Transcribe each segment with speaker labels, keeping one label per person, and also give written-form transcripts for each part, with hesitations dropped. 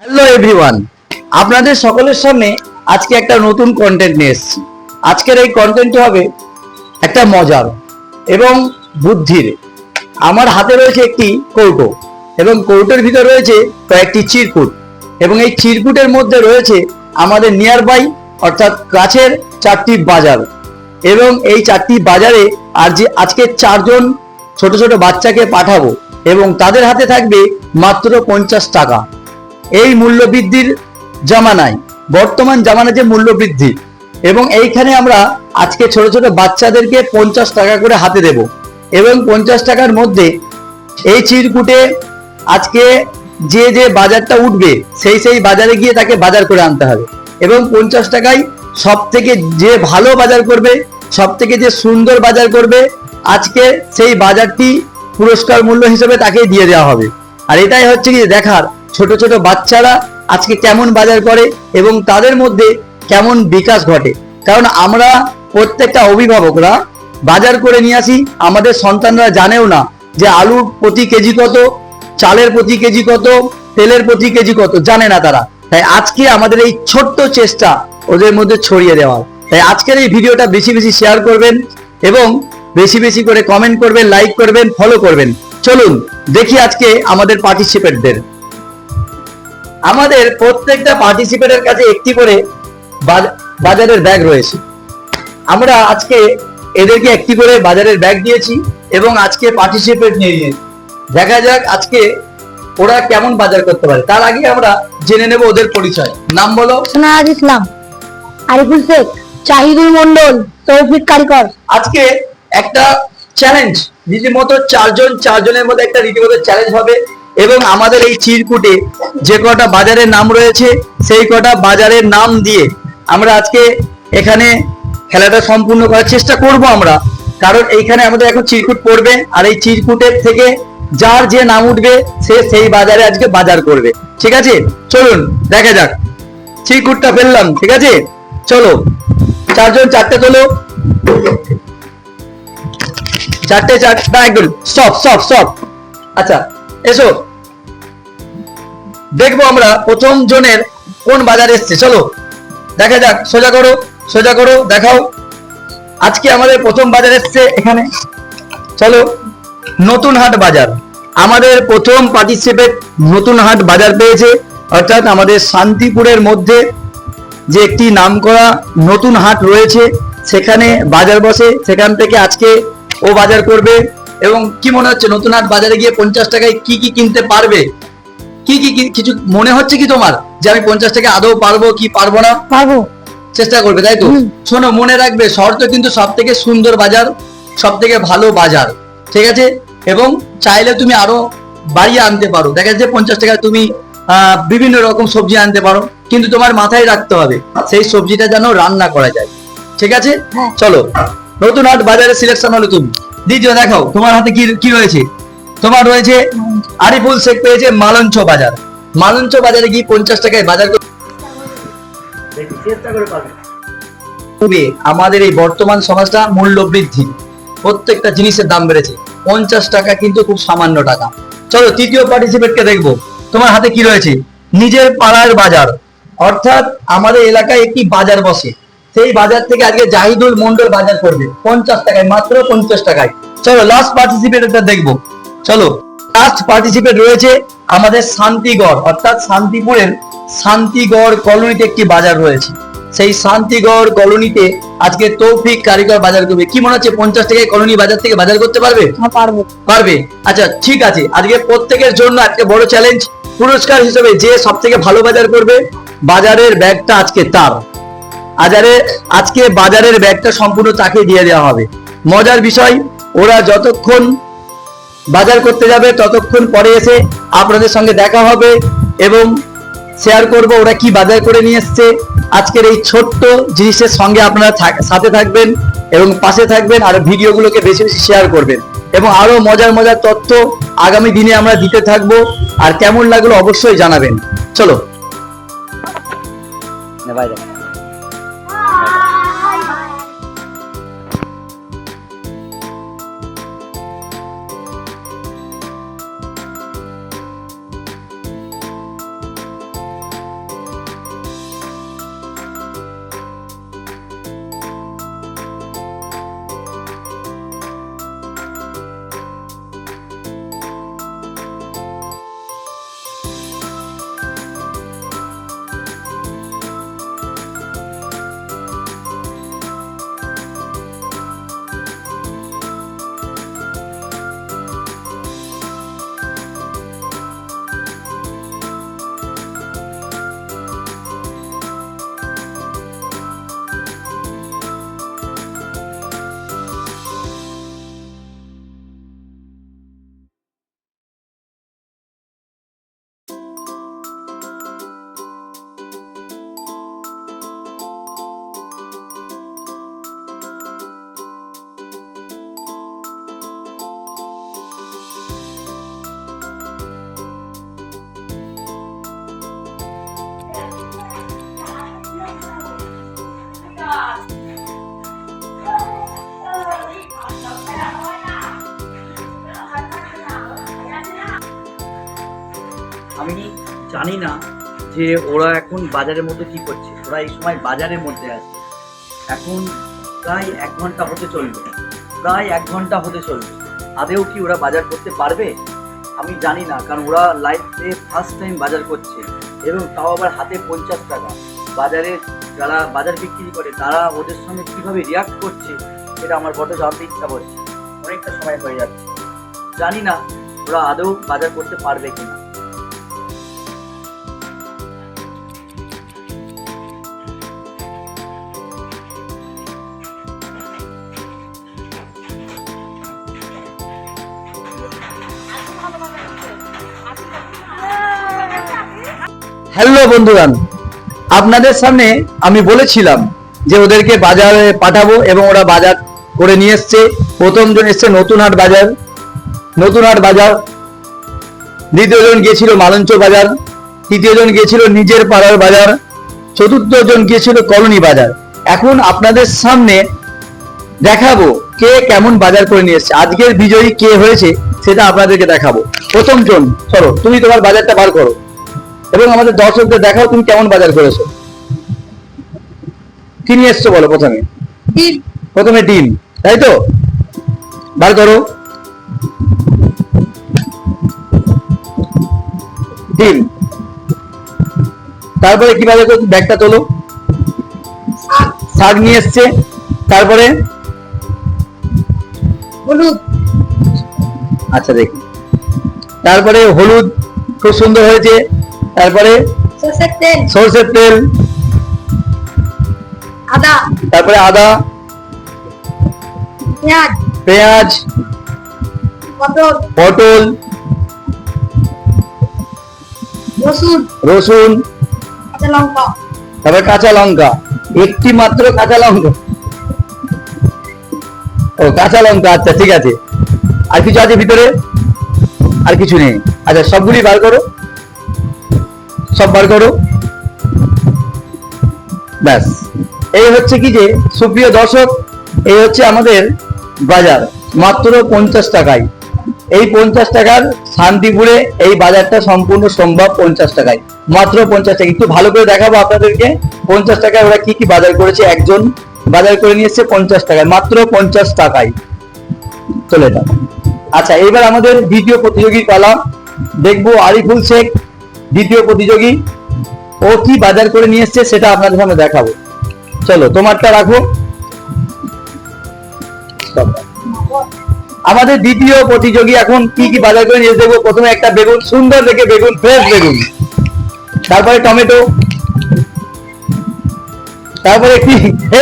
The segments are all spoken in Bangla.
Speaker 1: হ্যালো এভরিওয়ান, আপনাদের সকলের সামনে আজকে একটা নতুন কন্টেন্ট নিয়ে এসেছি। আজকের এই কন্টেন্টটি হবে একটা মজার এবং বুদ্ধির। আমার হাতে রয়েছে একটি কৌটো এবং কৌটোর ভিতরে রয়েছে কয়েকটি চিরকুট এবং এই চিরকুটের মধ্যে রয়েছে আমাদের নিয়ার বাই অর্থাৎ কাছের 4টি বাজার এবং এই 4টি বাজারে আজকে 4জন ছোট ছোট বাচ্চাকে পাঠাবো এবং তাদের হাতে থাকবে মাত্র 50 টাকা। এই মূল্যবৃদ্ধির জামানায় বর্তমান জামানা যে মূল্যবৃদ্ধি এবং এইখানে আমরা আজকে ছোট ছোট বাচ্চাদেরকে 50 টাকা করে হাতে দেব এবং 50 টাকার মধ্যে এই চিরকুটে আজকে যে যে বাজারটা উঠবে সেই বাজারে গিয়ে তাকে বাজার করে আনতে হবে এবং 50 টাকায় সব থেকে যে ভালো বাজার করবে, সব থেকে যে সুন্দর বাজার করবে, আজকে সেই বাজারটি পুরস্কার মূল্য হিসেবে তাকে দিয়ে দেওয়া হবে। আর এটাই হচ্ছে কি দেখার ছোট ছোট বাচ্চারা আজকে কেমন বাজার করে এবং তাদের মধ্যে কেমন বিকাশ ঘটে। কারণ আমরা প্রত্যেকটা অভিভাবকরা বাজার করে নিয়ে আসি, আমাদের সন্তানরা জানেও না যে আলুর প্রতি কেজি কত, চালের প্রতি কেজি কত, তেলের প্রতি কেজি কত, জানে না তারা। তাই আজকে আমাদের এই ছোট্ট চেষ্টা ওদের মধ্যে ছড়িয়ে দেওয়ার। তাই আজকের এই ভিডিওটা বেশি বেশি শেয়ার করবেন এবং বেশি বেশি করে কমেন্ট করবেন, লাইক করবেন, ফলো করবেন। চলুন দেখি আজকে আমাদের পার্টিসিপেটদের। আমাদের প্রত্যেকটা পার্টিসিপেটের কাছে একটি করে বাজারের ব্যাগ রয়েছে। আমরা আজকে এদেরকে একটি করে বাজারের ব্যাগ দিয়েছি এবং আজকে পার্টিসিপেট নিয়ে নিয়েছি। দেখা যাক আজকে ওরা কেমন বাজার করতে পারে। তার আগে আমরা জেনে নেব ওদের পরিচয়। নাম বলো।
Speaker 2: সোনারাজ ইসলাম, আরিফুল শেখ, জাহিদুল মন্ডল, তৌফিক কারিকর।
Speaker 1: আজকে একটা চ্যালেঞ্জ রীতিমতো চারজনের মধ্যে একটা রীতিমতো চ্যালেঞ্জ হবে এবং আমাদের এই চিরকুটে যে কটা বাজারের নাম রয়েছে সেই কটা বাজারের নাম দিয়ে আমরা আজকে এখানে খেলাটা সম্পূর্ণ করার চেষ্টা করব আমরা। কারণ এইখানে আমাদের এখন চিরকুট পড়বে আর এই চিরকুটের থেকে যার যে নাম উঠবে সে সেই বাজারে আজকে বাজার করবে। ঠিক আছে, চলুন দেখা যাক। চিরকুটটা ফেললাম, ঠিক আছে, চলো 4জন 4টে তোলো। 4টে একদম সব। আচ্ছা এসো, দেখবো আমরা প্রথম জনের কোন বাজার এসছে। চলো দেখা যাক। সোজা করো দেখাও। আজকে আমাদের প্রথম বাজার এসছে এখানে। চলো, নতুন হাট বাজার। আমাদের প্রথম পার্টিসিপেট নতুন হাট বাজার পেয়েছে, অর্থাৎ আমাদের শান্তিপুরের মধ্যে যে একটি নামকরা নতুন হাট রয়েছে সেখানে বাজার বসে, সেখান থেকে আজকে ও বাজার করবে। এবং কি মনে হচ্ছে নতুন হাট বাজারে গিয়ে 50 টাকায় কি কি কিনতে পারবে? কি কিছু মনে হচ্ছে কি তোমার যে আমি 50 টাকা আদৌ পারবো কি পারবো না?
Speaker 2: পারবো,
Speaker 1: চেষ্টা করবে, তাই তো? শোনো, মনে রাখবে শর্ত কিন্তু সব থেকে সুন্দর বাজার, সব থেকে ভালো বাজার, ঠিক আছে? এবং চাইলে তুমি আরো বাড়িয়ে আনতে পারো। দেখা যাচ্ছে 50 টাকা তুমি বিভিন্ন রকম সবজি আনতে পারো, কিন্তু তোমার মাথায় রাখতে হবে সেই সবজিটা যেন রান্না করা যায়। ঠিক আছে, চলো। নতুন হাট বাজারে সিলেকশন হলো তুমি। দ্বিতীয় দেখাও তোমার হাতে কি রয়েছে। তোমার রয়েছে আরিফুল শেখ পেয়েছে মালঞ্চ বাজার। মালঞ্চ বাজারে গিয়ে 50 টাকায় বাজার চেষ্টা করে পাবে। আমাদের এই বর্তমান সমাজটা মূল্য বৃদ্ধি, প্রত্যেকটা জিনিসের দাম বেড়েছে। 50 টাকা কিন্তু খুব সামান্য টাকা। চলো তৃতীয় পার্টিসিপেটকে দেখবো। তোমার হাতে কি রয়েছে? নিজের পাড়ার বাজার, অর্থাৎ আমাদের এলাকায় একটি বাজার বসে, সেই বাজার থেকে আজকে জাহিদুল মন্ডল বাজার করবে 50 টাকায়, মাত্র 50 টাকায়। চলো লাস্ট পার্টিসিপেটটা দেখবো। চলো, লাস্ট পার্টিসিপেট রয়েছে আমাদের শান্তিগড়, অর্থাৎ শান্তিপুরের শান্তিগড় কলোনিতে একটি বাজার রয়েছে। সেই শান্তিগড় কলোনিতে আজকে তৌফিক কারিগর বাজার করবে। কি মনে হচ্ছে 50 টাকায় কলোনি বাজার থেকে বাজার করতে পারবে? পারবে। আচ্ছা ঠিক আছে, আজকে প্রত্যেকের জন্য আজকে বড় চ্যালেঞ্জ। পুরস্কার হিসেবে যে সব থেকে ভালো বাজার করবে বাজারের ব্যাগটা আজকে তার। আজকে বাজারের ব্যাগটা সম্পূর্ণ তাকে দিয়ে দেওয়া হবে। মজার বিষয়, ওরা যতক্ষণ বাজার করতে যাবে ততক্ষণ পরে এসে আপনাদের সঙ্গে দেখা হবে এবং শেয়ার করব ওরা কি বাজার করে নিয়ে এসছে। আজকের এই ছোট্ট জিনিসের সঙ্গে আপনারা সাথে থাকবেন এবং পাশে থাকবেন, আর ভিডিওগুলোকে বেশি বেশি শেয়ার করবেন এবং আরো মজার তথ্য আগামী দিনে আমরা দিতে থাকবো। আর কেমন লাগলো অবশ্যই জানাবেন। চলো জানি না যে ওরা এখন বাজারের মধ্যে কি করছে। ওরা এই সময় বাজারের মধ্যে আছে। এখন প্রায় 1 ঘন্টা হতে চলবে, আদেও কি ওরা বাজার করতে পারবে আমি জানি না, কারণ ওরা লাইফে ফার্স্ট টাইম বাজার করছে এবং তাও আবার হাতে 50 টাকা। বাজারে যারা বাজার বিক্রি করে তারা ওদের সঙ্গে কীভাবে রিয়াক্ট করছে সেটা আমার বড় জানতে ইচ্ছা করছে। অনেকটা সময় হয়ে যাচ্ছে, জানি না ওরা আদৌ বাজার করতে পারবে কিনা। হ্যালো বন্ধুগণ, আপনাদের সামনে আমি বলেছিলাম যে ওদেরকে বাজারে পাঠাবো এবং ওরা বাজার করে নিয়ে এসছে। প্রথম জন এসছে নতুন হাট বাজার, দ্বিতীয় জন গিয়েছিল মালঞ্চ বাজার, তৃতীয় জন গিয়েছিল নিজের পাড়ার বাজার, চতুর্থ জন গিয়েছিল কলোনি বাজার। এখন আপনাদের সামনে দেখাবো কে কেমন বাজার করে নিয়ে এসছে। আজকের বিজয়ী কে হয়েছে সেটা আপনাদেরকে দেখাবো। প্রথম জন, চলো তুমি তোমার বাজারটা বার করো এবং আমাদের দর্শকদের দেখাও তুমি কেমন বাজার করেছো। কি নিয়ে এসছো বলো? প্রথমে ডিম, তাই তো? বার করো ডিম। তারপরে কি বাজার করছো? ব্যাগটা তোলো। শাক নিয়ে এসছে। তারপরে হলুদ, আচ্ছা দেখি। তারপরে হলুদ খুব সুন্দর হয়েছে। তারপরে সরষের তেল, আদা, তারপরে আদা, পেঁয়াজ, পটল, রসুন, তারপরে কাঁচা লঙ্কা, একটি মাত্র কাঁচা লঙ্কা। ও কাঁচা লঙ্কা, আচ্ছা ঠিক আছে। আর কিছু আছে ভিতরে? আর কিছু নেই। আচ্ছা সবগুলি বার করো, সব বার করো। ব্যাস, এই হচ্ছে কি যে সুপ্রিয় দর্শক, এই হচ্ছে আমাদের বাজার মাত্র 50 টাকায়। এই 50 টাকার শান্তিপুরে এই বাজারটা সম্পূর্ণ সম্ভব 50 টাকায়, মাত্র 50 টাকা। একটু ভালো করে দেখাবো আপনাদেরকে 50 টাকায় ওরা কি কি বাজার করেছে। একজন বাজার করে নিয়ে এসছে 50 টাকায়, মাত্র 50 টাকায়। চলে যাও। আচ্ছা এবার আমাদের দ্বিতীয় প্রতিযোগীর পালা। দেখবো আরিফুল শেখ দ্বিতীয় প্রতিযোগী, ও কি বাজার করে নিয়ে এসছে সেটা আপনাদের সামনে দেখাবো। চলো তোমারটা রাখো। আমাদের দ্বিতীয় প্রতিযোগী এখন কি কি বাজার করে নিয়ে দেখবো। প্রথমে একটা বেগুন, সুন্দর দেখে বেগুন, ফ্রেশ বেগুন। তারপরে টমেটো, তারপরে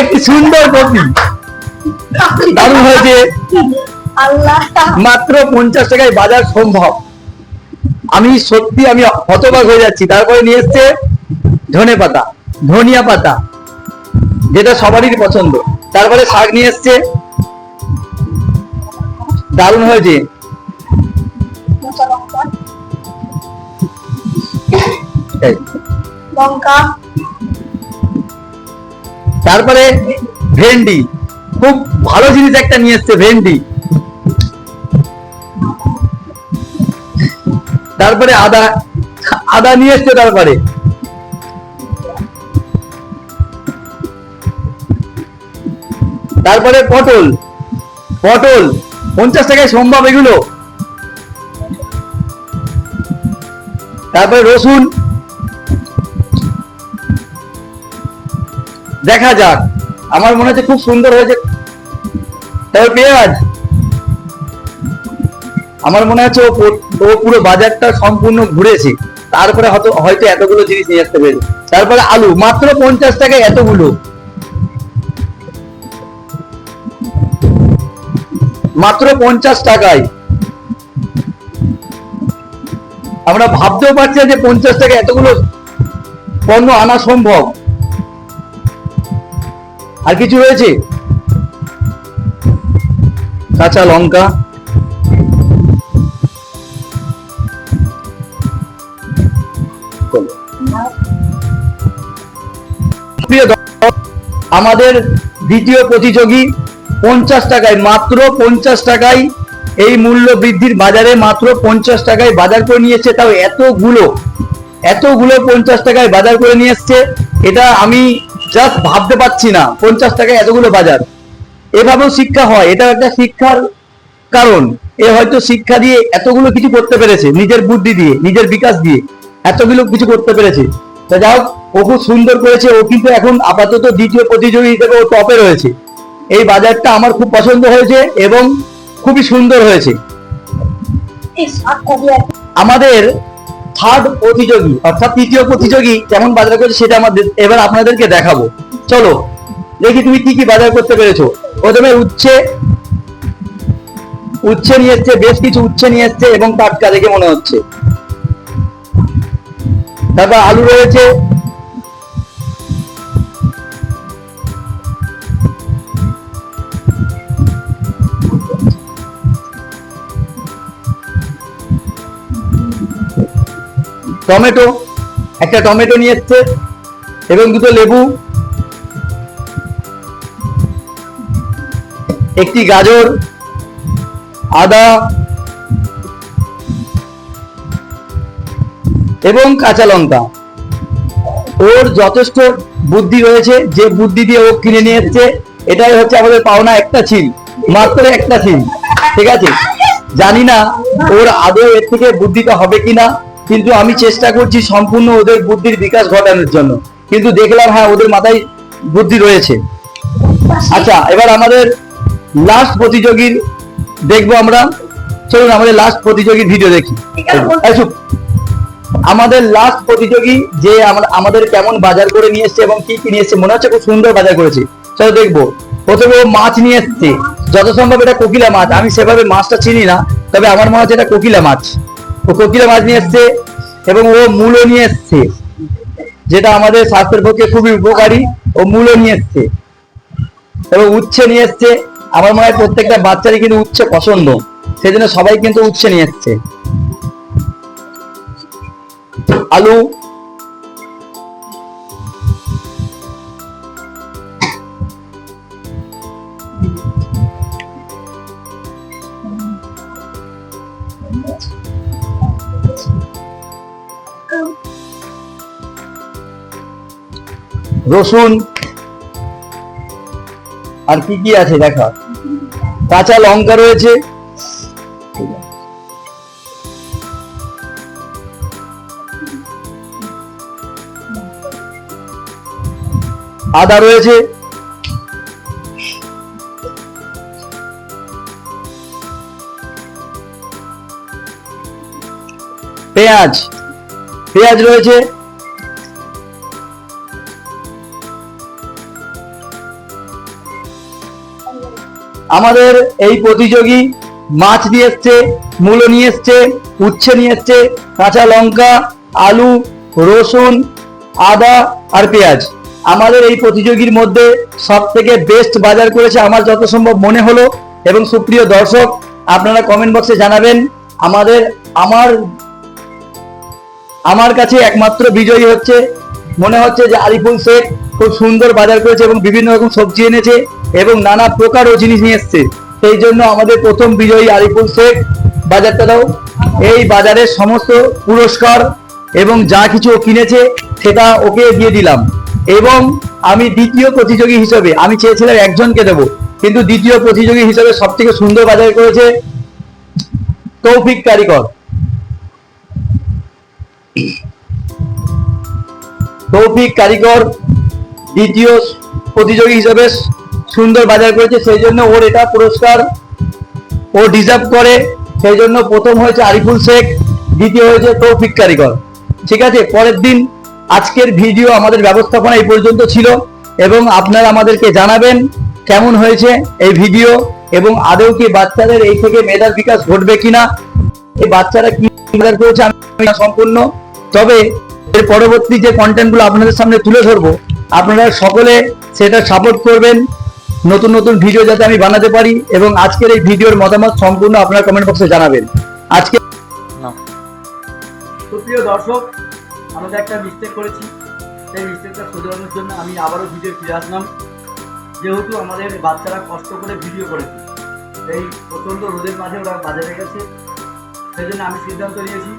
Speaker 1: একটি সুন্দর কপি, দারুণ হয়েছে। মাত্র 50 টাকায় বাজার সম্ভব। আমি সত্যি আমি হতবাক হয়ে যাচ্ছি। তারপরে নিয়ে এসছে ধনিয়া পাতা, যেটা সবারই পছন্দ। তারপরে শাক নিয়ে এসছে, দারুণ হয়েছে। লঙ্কা, তারপরে ভেন্ডি, খুব ভালো জিনিস একটা নিয়ে এসছে, ভেন্ডি। তারপরে আদা নিয়ে এসছে। তারপরে পটল 50 টাকায় সম্ভব এগুলো। তারপরে রসুন, দেখা যাক, আমার মনে হচ্ছে খুব সুন্দর হয়েছে। তারপর পেঁয়াজ, আমার মনে হচ্ছে ও পুরো বাজারটা সম্পূর্ণ ঘুরেছে, তারপরে হয়তো এতগুলো জিনিস নিয়ে আসতে পেরেছে। তারপরে আলু, মাত্র 50 টাকায় এতগুলো, মাত্র 50 টাকায়। আমরা ভাবতেও পারছি যে 50 টাকায় এতগুলো পণ্য আনা সম্ভব। আর কিছু রয়েছে? কাঁচা লঙ্কা, আমাদের দ্বিতীয় প্রতিযোগী 50 টাকায়, মাত্র 50 টাকায় এই মূল্য বৃদ্ধির বাজারে মাত্র 50 টাকায় বাজার করে নিয়েছে, তাও এতগুলো। এতগুলো 50 টাকায় বাজার করে নিয়ে এসছে, এটা আমি জাস্ট ভাবতে পারছি না। 50 টাকায় এতগুলো বাজার, এভাবেও শিক্ষা হয়, এটা একটা শিক্ষার কারণ। এ হয়তো শিক্ষা দিয়ে এতগুলো কিছু করতে পেরেছে, নিজের বুদ্ধি দিয়ে, নিজের বিকাশ দিয়ে এতগুলো কিছু করতে পেরেছে। তা যাই হোক, ও খুব সুন্দর করেছে। ও কিন্তু এখন আপাতত দ্বিতীয় প্রতিযোগী হিসেবে ও টপে রয়েছে। এই বাজারটা আমার খুব পছন্দ হয়েছে এবং খুবই সুন্দর হয়েছে। আমাদের থার্ড প্রতিযোগী অর্থাৎ তৃতীয় প্রতিযোগী কেমন বাজার করেছে সেটা আমাদের এবার আপনাদেরকে দেখাবো। চলো দেখি তুমি কি কি বাজার করতে পেরেছো। প্রথমে উচ্ছে নিয়ে এসছে, বেশ কিছু উচ্ছে নিয়ে এসছে এবং টাটকা দেখে মনে হচ্ছে। তারপর আলু রয়েছে, টমেটো, একটা টমেটো নিয়ে এসছে এবং দুটো লেবু, একটি গাজর, আদা এবং কাঁচা লঙ্কা। ওর যথেষ্ট বুদ্ধি রয়েছে, যে বুদ্ধি দিয়ে ও কিনে নিয়ে এসছে। এটাই হচ্ছে আমাদের পাওনা, একটা ছিল, মাত্র একটা ছিল। ঠিক আছে, জানি না ওর আদৌ এর থেকে বুদ্ধিটা হবে কিনা, কিন্তু আমি চেষ্টা করছি সম্পূর্ণ ওদের বুদ্ধির বিকাশ ঘটানোর জন্য। কিন্তু দেখলাম হ্যাঁ, ওদের মাথায় বুদ্ধি রয়েছে। আচ্ছা, এবার আমাদের লাস্ট প্রতিযোগীর দেখবো আমরা। চলুন আমাদের লাস্ট প্রতিযোগীর ভিডিও দেখি। আমাদের লাস্ট প্রতিযোগী যে আমাদের কেমন বাজার করে নিয়ে এসছে এবং কি কি নিয়ে এসছে, মনে হচ্ছে খুব সুন্দর বাজার করেছে। চলো দেখবো। প্রথমে ও মাছ নিয়ে এসছে, যত সম্ভব এটা কোকিলা মাছ। আমি সেভাবে মাছটা চিনি না, তবে আমার মনে হচ্ছে এটা কোকিলা মাছ। ও কোকিলা মাছ নিয়ে এসছে এবং ও মূলো নিয়ে এসছে, যেটা আমাদের স্বাস্থ্যের পক্ষে খুবই উপকারী। ও মূলো নিয়ে এসছে এবং উচ্ছে নিয়ে এসছে। আমার মনে হয় প্রত্যেকটা বাচ্চারই কিন্তু উচ্ছে পছন্দ, সেজন্য সবাই কিন্তু উচ্ছে নিয়ে এসছে। আলু, রসুন, আর কি কি আছে দেখা, কাঁচা লঙ্কা রয়েছে, আদা রয়েছে, পেঁয়াজ রয়েছে, আমাদের এই প্রতিযোগী মাছ নিয়ে এসছে, মূলো নিয়ে এসছে, উচ্ছে নিয়ে এসছে, কাঁচা লঙ্কা, আলু, রসুন, আদা আর পেঁয়াজ। আমাদের এই প্রতিযোগীর মধ্যে সব থেকে বেস্ট বাজার করেছে আমার যত সম্ভব মনে হলো। এবং সুপ্রিয় দর্শক, আপনারা কমেন্ট বক্সে জানাবেন। আমার কাছে একমাত্র বিজয়ী হচ্ছে, মনে হচ্ছে যে আরিফুল শেখ খুব সুন্দর বাজার করেছে এবং বিভিন্ন রকম সবজি এনেছে এবং নানা প্রকার ও জিনিস নিয়ে এসছে। সেই জন্য আমাদের প্রথম বিজয়ী আরিফুল শেখ। বাজারটা দাও। এই বাজারের সমস্ত পুরস্কার এবং যা কিছু ও কিনেছে সেটা ওকে দিয়ে দিলাম। এবং আমি দ্বিতীয় প্রতিযোগী হিসেবে, আমি চেয়েছিলাম একজনকে দেবো, কিন্তু দ্বিতীয় প্রতিযোগী হিসেবে সব থেকে সুন্দর বাজার করেছে তৌফিক কারিগর। তৌফিক কারিগর দ্বিতীয় প্রতিযোগী হিসেবে সুন্দর বাজার করেছে, সেই জন্য ওর এটা পুরস্কার ও ডিজার্ভ করে। সেই জন্য প্রথম হয়েছে আরিফুল শেখ, দ্বিতীয় হয়েছে তৌফিক কারিগর। ঠিক আছে, পরের দিন আজকের ভিডিও আমাদের ব্যবস্থাপনা এই পর্যন্ত ছিল এবং আপনারা আমাদেরকে জানাবেন কেমন হয়েছে এই ভিডিও এবং আদৌ কি বাচ্চাদের এই থেকে মেধার বিকাশ ঘটবে কিনা, এই বাচ্চারা কি বাজার করেছে আমি সম্পূর্ণ। তবে এর পরবর্তী যে কন্টেন্টগুলো আপনাদের সামনে তুলে ধরবো, আপনারা সকলে সেটা সাপোর্ট করবেন, নতুন নতুন ভিডিও যাতে আমি বানাতে পারি। এবং আজকের এই ভিডিওর মতামত সম্পূর্ণ আপনারা কমেন্ট বক্সে জানাবেন। আজকে সুপ্রিয় দর্শক, আমাদের একটা মিস্টেক করেছি, সেই মিস্টেকটা শুধরানোর জন্য আমি আবারও ভিডিও ফিরে আসলাম। যেহেতু আমাদের বাচ্চারা কষ্ট করে ভিডিও করেছে, এই প্রচণ্ড রোদের মাঝে ওরা বাজারে গেছে, সেই জন্য আমি সিদ্ধান্ত নিয়েছি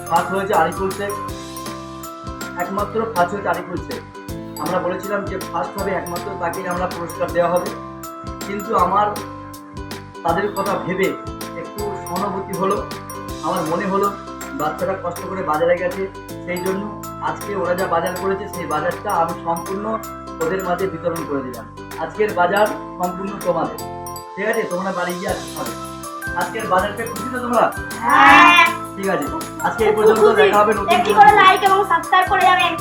Speaker 1: ফার্স্ট হয়েছে আরিফুল শেখ, একমাত্র ফার্স্ট হয়েছে আরিফুল শেখ। আমরা বলেছিলাম যে ফার্স্ট হবে একমাত্র তাকেই আমরা পুরস্কার দেওয়া হবে, কিন্তু আমার তাদের কথা ভেবে একটু সহানুভূতি হলো, আমার মনে হলো বাচ্চারা কষ্ট করে বাজারে গেছে, সেই জন্য আজকে ওরা যা বাজার করেছে সেই বাজারটা আমি সম্পূর্ণ ওদের মাঝে বিতরণ করে দিলাম। আজকের বাজার সম্পূর্ণ তোমাদের, ঠিক আছে? তোমরা বাড়ি গিয়ে আজকে খাবে। আজকের বাজারটা খুশি তো তোমরা?
Speaker 2: হ্যাঁ
Speaker 1: ঠিক আছে, আজকে এই পর্যন্ত, দেখা হবে নতুন
Speaker 2: বেশি
Speaker 1: কোনো
Speaker 2: করে লাইক এবং সাবস্ক্রাইব করে যাবেন।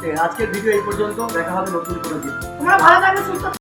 Speaker 1: ঠিক আছে, আজকের ভিডিও এই পর্যন্ত, দেখা হবে নতুন কোনো দিন।
Speaker 2: তোমরা ভালো থাকবে, সুস্থ